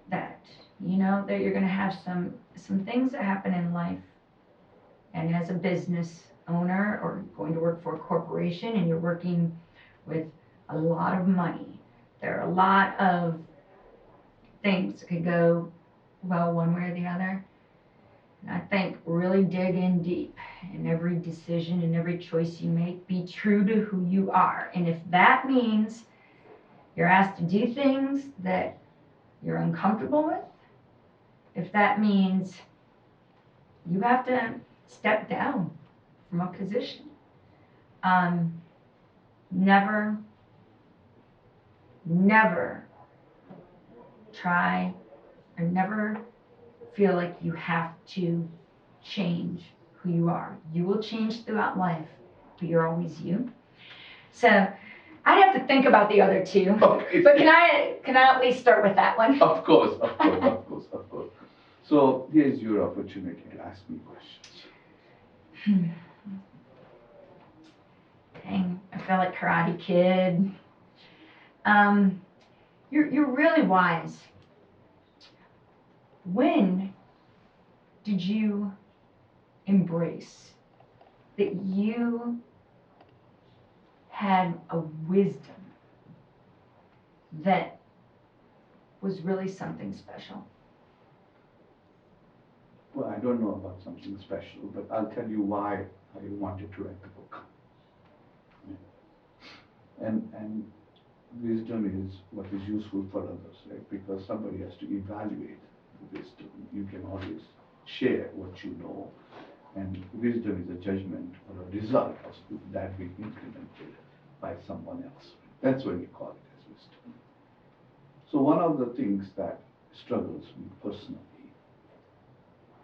[SPEAKER 2] that. That you're going to have some things that happen in life, and as a business owner or going to work for a corporation and you're working with a lot of money, there are a lot of things that could go well one way or the other. And I think really dig in deep in every decision and every choice you make. Be true to who you are. And if that means you're asked to do things that you're uncomfortable with, if that means you have to step down from a position, never try or never feel like you have to change who you are. You will change throughout life, but you're always you. So I'd have to think about the other 2. Okay. But can I at least start with that one?
[SPEAKER 1] Of course. So here's your opportunity to ask me questions.
[SPEAKER 2] Dang, I feel like Karate Kid. You're really wise. When did you embrace that you had a wisdom that was really something special?
[SPEAKER 1] Well, I don't know about something special, but I'll tell you why I wanted to write the book. And wisdom is what is useful for others, right? Because somebody has to evaluate the wisdom. You can always share what you know, and wisdom is a judgment or a result of that being implemented by someone else. That's when we call it as wisdom. So one of the things that struggles me personally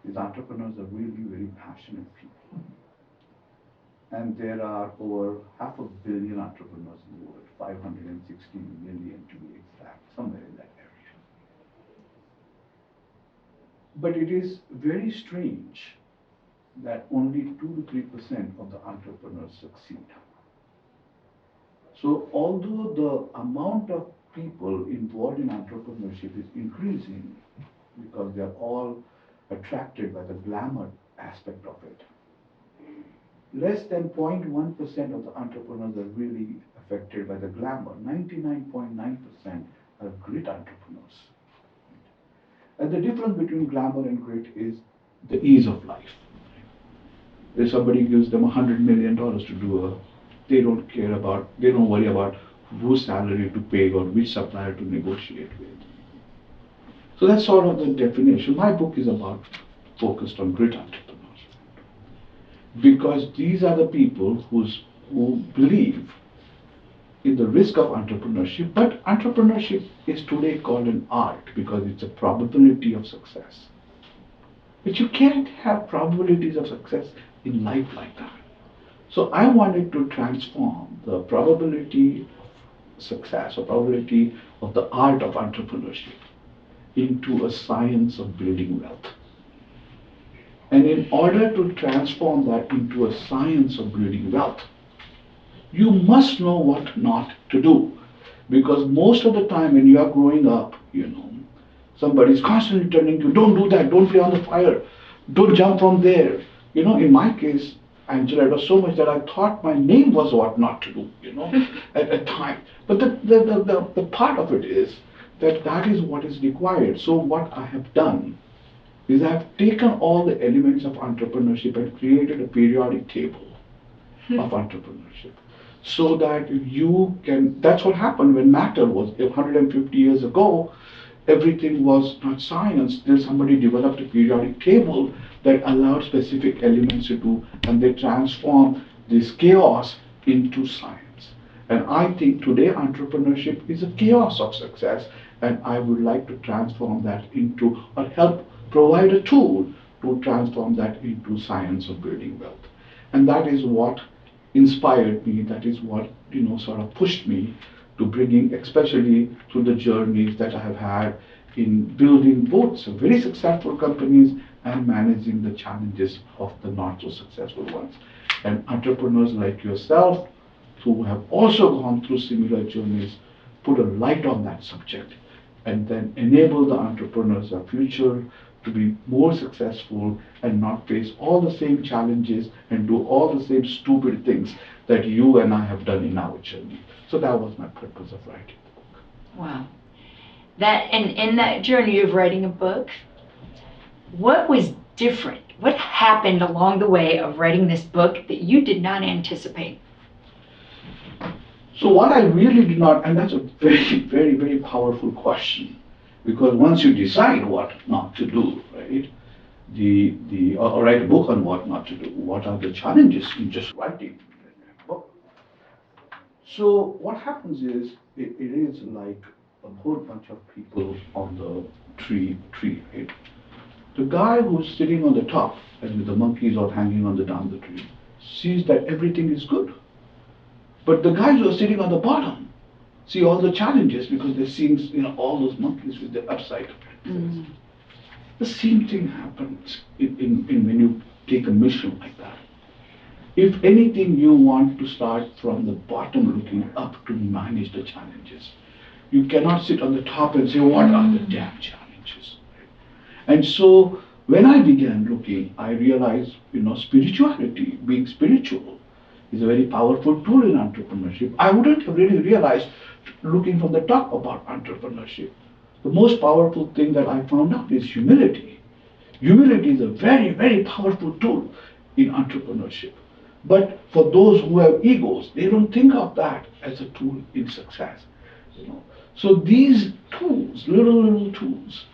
[SPEAKER 1] is entrepreneurs are really very passionate people. And there are over 500 million entrepreneurs in the world, 560 million to be exact, somewhere in that area. But it is very strange that only 2 to 3% of the entrepreneurs succeed. So although the amount of people involved in entrepreneurship is increasing because they are all attracted by the glamour aspect of it, less than 0.1% of the entrepreneurs are really affected by the glamour. 99.9% are grit entrepreneurs. And the difference between glamour and grit is the ease of life. If somebody gives them $100 million to do they don't worry about whose salary to pay or which supplier to negotiate with. So that's sort of the definition. My book is focused on grit entrepreneurs. Because these are the people who believe in the risk of entrepreneurship, but entrepreneurship is today called an art because it's a probability of success. But you can't have probabilities of success in life like that. So I wanted to transform the probability of success or probability of the art of entrepreneurship into a science of building wealth. And in order to transform that into a science of building wealth, you must know what not to do. Because most of the time when you are growing up, somebody's constantly telling you, don't do that, don't play on the fire, don't jump from there. In my case, Angela, it was so much that I thought my name was what not to do, at times. But the part of it is that is what is required. So what I have done is I have taken all the elements of entrepreneurship and created a periodic table of entrepreneurship. So that that's what happened when matter was 150 years ago. Everything was not science. Then somebody developed a periodic table that allowed specific elements to do, and they transformed this chaos into science. And I think today entrepreneurship is a chaos of success, and I would like to transform that into, or help provide a tool to transform that into science of building wealth. And that is what inspired me, that is what sort of pushed me to bringing, especially through the journeys that I have had in building both some very successful companies and managing the challenges of the not so successful ones. And entrepreneurs like yourself, who have also gone through similar journeys, put a light on that subject and then enable the entrepreneurs of future to be more successful and not face all the same challenges and do all the same stupid things that you and I have done in our journey. So that was my purpose of writing the book.
[SPEAKER 2] Wow. And in that journey of writing a book, what was different? What happened along the way of writing this book that you did not anticipate?
[SPEAKER 1] So what I really did not, and that's a very, very, very powerful question, because once you decide what not to do, right, or write a book on what not to do, what are the challenges in just writing a book? So what happens is, it is like a whole bunch of people on the tree, right? The guy who's sitting on the top, and with the monkeys all hanging on down the tree, sees that everything is good. But the guys who are sitting on the bottom see all the challenges because they're seeing all those monkeys with the upside of it. Mm. The same thing happens in when you take a mission like that. If anything, you want to start from the bottom looking up to manage the challenges. You cannot sit on the top and say, what are the damn challenges? And so when I began looking, I realized, spirituality, being spiritual, is a very powerful tool in entrepreneurship. I wouldn't have really realized, looking from the top, about entrepreneurship. The most powerful thing that I found out is humility. Humility is a very, very powerful tool in entrepreneurship. But for those who have egos, they don't think of that as a tool in success. You know. So these tools, little tools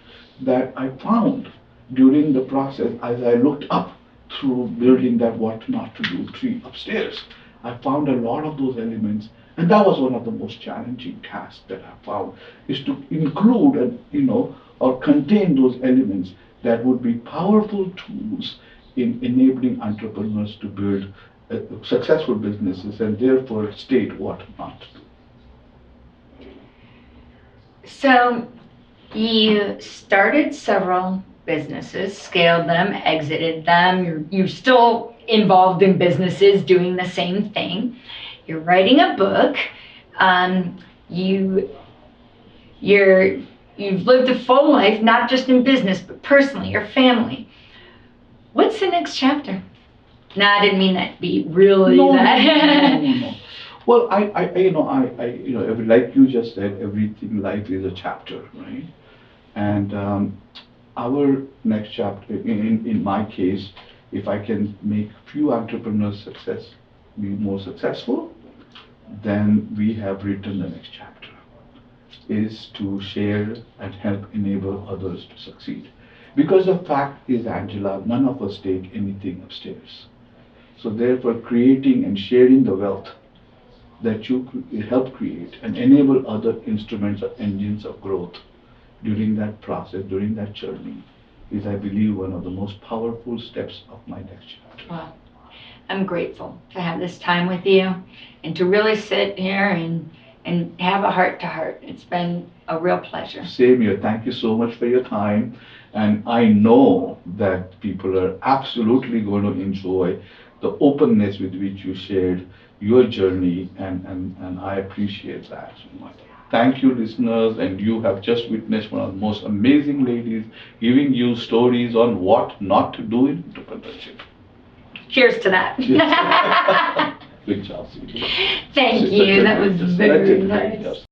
[SPEAKER 1] that I found during the process as I looked up through building that what not to do tree upstairs, I found a lot of those elements, and that was one of the most challenging tasks that I found, is to include and or contain those elements that would be powerful tools in enabling entrepreneurs to build successful businesses and therefore state what not to do.
[SPEAKER 2] So you started several businesses, scaled them, exited them. You're still involved in businesses doing the same thing. You're writing a book. You you've lived a full life, not just in business, but personally, your family. What's the next chapter? No, I didn't mean that to be really that.
[SPEAKER 1] No. Well, like you just said, everything life is a chapter, right? And our next chapter, in my case, if I can make few entrepreneurs be more successful, then we have written the next chapter, is to share and help enable others to succeed. Because the fact is, Angela, none of us take anything upstairs. So therefore, creating and sharing the wealth that you help create and enable other instruments or engines of growth during that process, during that journey, is, I believe, one of the most powerful steps of my next chapter.
[SPEAKER 2] Wow. I'm grateful to have this time with you and to really sit here and have a heart-to-heart. It's been a real pleasure.
[SPEAKER 1] Same here. Thank you so much for your time. And I know that people are absolutely going to enjoy the openness with which you shared your journey, and I appreciate that so much. Thank you, listeners, and you have just witnessed one of the most amazing ladies giving you stories on what not to do in entrepreneurship.
[SPEAKER 2] Cheers to that.
[SPEAKER 1] Cheers. Good job, Sweetie.
[SPEAKER 2] Thank you. That was very nice.